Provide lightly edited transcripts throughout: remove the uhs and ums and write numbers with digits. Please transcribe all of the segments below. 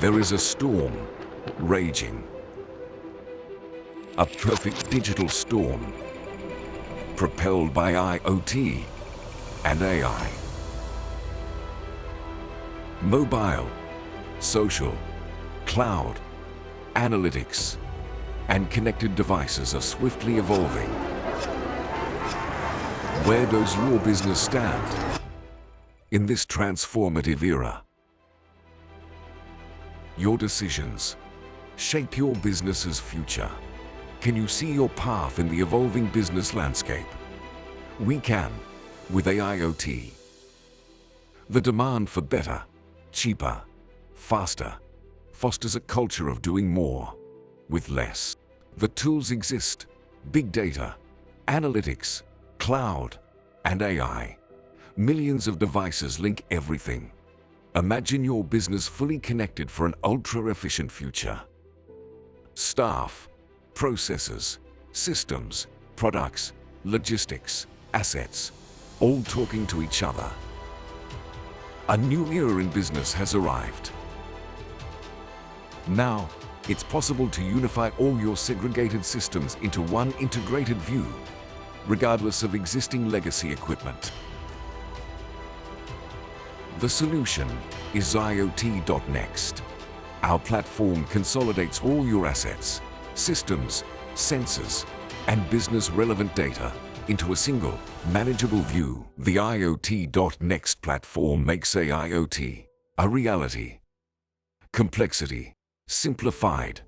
There is a storm raging. A perfect digital storm, propelled by IoT and AI. Mobile, social, cloud, analytics, and connected devices are swiftly evolving. Where does your business stand in this transformative era? Your decisions shape your business's future. Can you see your path in the evolving business landscape? We can, with AIoT. The demand for better, cheaper, faster fosters a culture of doing more with less. The tools exist: big data, analytics, cloud, and AI. Millions of devices link everything. Imagine your business fully connected for an ultra-efficient future. Staff, processes, systems, products, logistics, assets, all talking to each other. A new era in business has arrived. Now, it's possible to unify all your segregated systems into one integrated view, regardless of existing legacy equipment. The solution is IoT.nxt. Our platform consolidates all your assets, systems, sensors, and business-relevant data into a single, manageable view. The IoT.nxt platform makes AIoT a reality. Complexity simplified.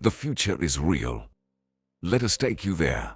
The future is real. Let us take you there.